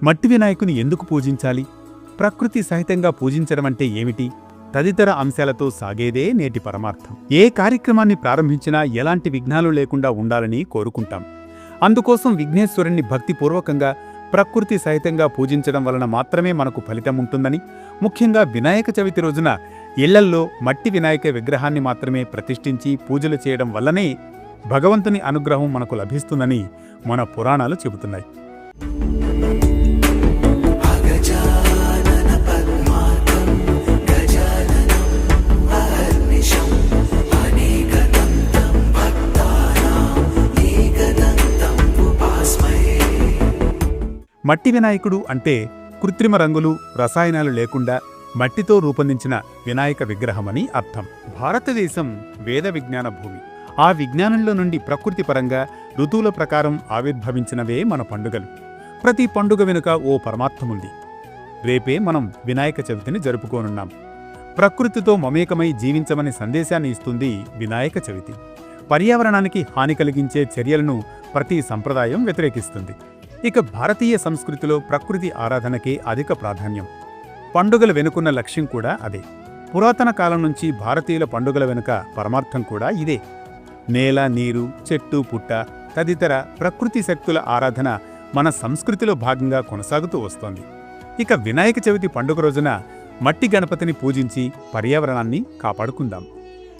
మట్టి వినాయకుని ఎందుకు పూజించాలి? ప్రకృతి సహితంగా పూజించడం అంటే ఏమిటి? తదితర అంశాలతో సాగేదే నేటి పరమార్థం. ఏ కార్యక్రమాన్ని ప్రారంభించినా ఎలాంటి విఘ్నాలు లేకుండా ఉండాలని కోరుకుంటాం. అందుకోసం విఘ్నేశ్వరుణ్ణి భక్తిపూర్వకంగా ప్రకృతి సహితంగా పూజించడం వలన మాత్రమే మనకు ఫలితం ఉంటుందని, ముఖ్యంగా వినాయక చవితి రోజున ఇళ్లల్లో మట్టి వినాయక విగ్రహాన్ని మాత్రమే ప్రతిష్ఠించి పూజలు చేయడం వల్లనే భగవంతుని అనుగ్రహం మనకు లభిస్తుందని మన పురాణాలు చెబుతున్నాయి. మట్టి వినాయకుడు అంటే కృత్రిమ రంగులు, రసాయనాలు లేకుండా మట్టితో రూపొందించిన వినాయక విగ్రహమని అర్థం. భారతదేశం వేద విజ్ఞాన భూమి. ఆ విజ్ఞానంలో నుండి ప్రకృతి పరంగా ఋతువుల ప్రకారం ఆవిర్భవించినవే మన పండుగలు. ప్రతి పండుగ వెనుక ఓ పరమార్థముంది. రేపే మనం వినాయక చవితిని జరుపుకోనున్నాం. ప్రకృతితో మమేకమై జీవించమని సందేశాన్ని ఇస్తుంది వినాయక చవితి. పర్యావరణానికి హాని కలిగించే చర్యలను ప్రతి సంప్రదాయం వ్యతిరేకిస్తుంది. ఇక భారతీయ సంస్కృతిలో ప్రకృతి ఆరాధనకే అధిక ప్రాధాన్యం. పండుగల వెనుకున్న లక్ష్యం కూడా అదే. పురాతన కాలం నుంచి భారతీయుల పండుగల వెనుక పరమార్థం కూడా ఇదే. నేల, నీరు, చెట్టు, పుట్ట తదితర ప్రకృతి శక్తుల ఆరాధన మన సంస్కృతిలో భాగంగా కొనసాగుతూ వస్తోంది. ఇక వినాయక చవితి పండుగ రోజున మట్టి గణపతిని పూజించి పర్యావరణాన్ని కాపాడుకుందాం.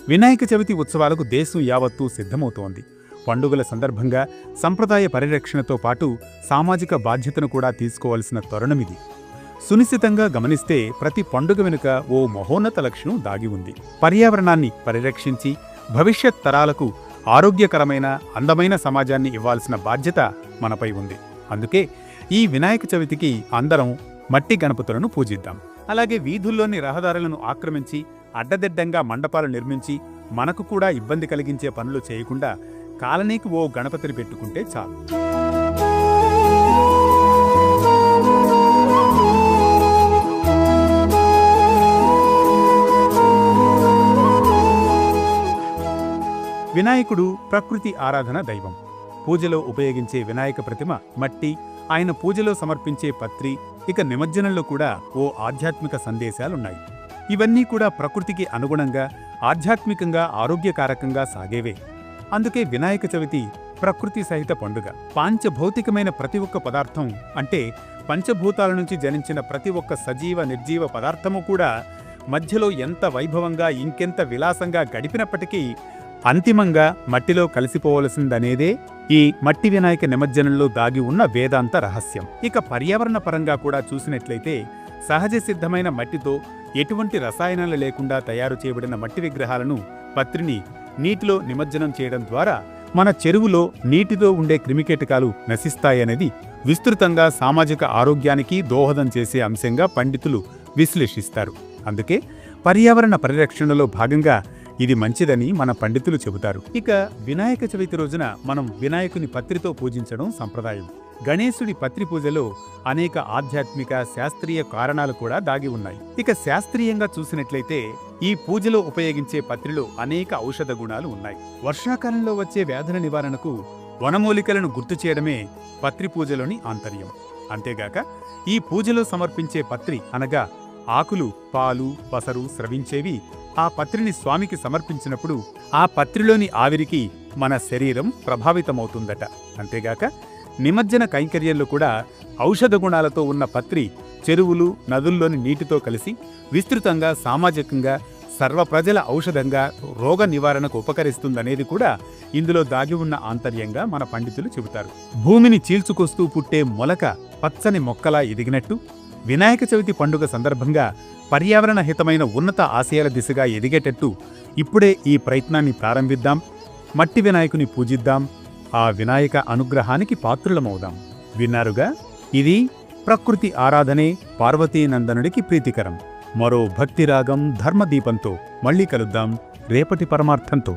వినాయక చవితి ఉత్సవాలకు దేశం యావత్తూ సిద్ధమవుతోంది. పండుగల సందర్భంగా సంప్రదాయ పరిరక్షణతో పాటు సామాజిక బాధ్యతను కూడా తీసుకోవాల్సిన తరుణమిది. సునిశ్చితంగా గమనిస్తే ప్రతి పండుగ వెనుక ఓ మహోన్నత లక్ష్యం దాగి ఉంది. పర్యావరణాన్ని పరిరక్షించి భవిష్యత్ తరాలకు ఆరోగ్యకరమైన, అందమైన సమాజాన్ని ఇవ్వాల్సిన బాధ్యత మనపై ఉంది. అందుకే ఈ వినాయక చవితికి అందరం మట్టి గణపతులను పూజిద్దాం. అలాగే వీధుల్లోని రహదారులను ఆక్రమించి అడ్డదిడ్డంగా మండపాలు నిర్మించి మనకు కూడా ఇబ్బంది కలిగించే పనులు చేయకుండా కాలనీకి ఓ గణపతిని పెట్టుకుంటే చాలు. వినాయకుడు ప్రకృతి ఆరాధన దైవం. పూజలో ఉపయోగించే వినాయక ప్రతిమ మట్టి, ఆయన పూజలో సమర్పించే పత్రి, ఇక నిమజ్జనంలో కూడా ఓ ఆధ్యాత్మిక సందేశాలున్నాయి. ఇవన్నీ కూడా ప్రకృతికి అనుగుణంగా, ఆధ్యాత్మికంగా, ఆరోగ్యకారకంగా సాగేవే. అందుకే వినాయక చవితి ప్రకృతి సహిత పండుగ. పాంచభౌతికమైన ప్రతి ఒక్క పదార్థం అంటే పంచభూతాల నుంచి జనించిన ప్రతి ఒక్క సజీవ, నిర్జీవ పదార్థము కూడా మధ్యలో ఎంత వైభవంగా, ఇంకెంత విలాసంగా గడిపినప్పటికీ అంతిమంగా మట్టిలో కలిసిపోవలసిందనేదే ఈ మట్టి వినాయక నిమజ్జనంలో దాగి ఉన్న వేదాంత రహస్యం. ఇక పర్యావరణ పరంగా కూడా చూసినట్లయితే సహజ సిద్ధమైన మట్టితో ఎటువంటి రసాయనాలు లేకుండా తయారు చేయబడిన మట్టి విగ్రహాలను, పత్రిని నీటిలో నిమజ్జనం చేయడం ద్వారా మన చెరువులో నీటితో ఉండే క్రిమికీటకాలు నశిస్తాయనేది విస్తృతంగా సామాజిక ఆరోగ్యానికి దోహదం చేసే అంశంగా పండితులు విశ్లేషిస్తారు. అందుకే పర్యావరణ పరిరక్షణలో భాగంగా ఇది మంచిదని మన పండితులు చెబుతారు. ఇక వినాయక చవితి రోజున మనం వినాయకుని పత్రితో పూజించడం సంప్రదాయం. గణేశుడి పత్రి పూజలో అనేక ఆధ్యాత్మిక, శాస్త్రీయ కారణాలు కూడా దాగి ఉన్నాయి. ఇక శాస్త్రీయంగా చూసినట్లయితే ఈ పూజలో ఉపయోగించే పత్రిలో అనేక ఔషధ గుణాలు ఉన్నాయి. వర్షాకాలంలో వచ్చే వ్యాధుల నివారణకు వనమూలికలను గుర్తు చేయడమే పత్రి పూజలోని ఆంతర్యం. అంతేగాక ఈ పూజలో సమర్పించే పత్రి అనగా ఆకులు, పాలు, పసరు స్రవించేవి ఆ పత్రిని స్వామికి సమర్పించినప్పుడు ఆ పత్రిలోని ఆవిరికి మన శరీరం ప్రభావితమవుతుందట. అంతేగాక నిమజ్జన కైంకర్యంలో కూడా ఔషధ గుణాలతో ఉన్న పత్రి చెరువులు, నదుల్లోని నీటితో కలిసి విస్తృతంగా, సామాజికంగా సర్వప్రజల ఔషధంగా రోగ నివారణకు ఉపకరిస్తుందనేది కూడా ఇందులో దాగి ఉన్న ఆంతర్యంగా మన పండితులు చెబుతారు. భూమిని చీల్చుకొస్తూ పుట్టే మొలక పచ్చని మొక్కలా ఎదిగినట్టు వినాయక చవితి పండుగ సందర్భంగా పర్యావరణ హితమైన ఉన్నత ఆశయాల దిశగా ఎదిగేటట్టు ఇప్పుడే ఈ ప్రయత్నాన్ని ప్రారంభిద్దాం. మట్టి వినాయకుని పూజిద్దాం. ఆ వినాయక అనుగ్రహానికి పాత్రులమవుదాం. విన్నారుగా, ఇది ప్రకృతి ఆరాధనే పార్వతీనందనుడికి ప్రీతికరం. మరో భక్తిరాగం, ధర్మదీపంతో మళ్లీ కలుద్దాం రేపటి పరమార్థంతో.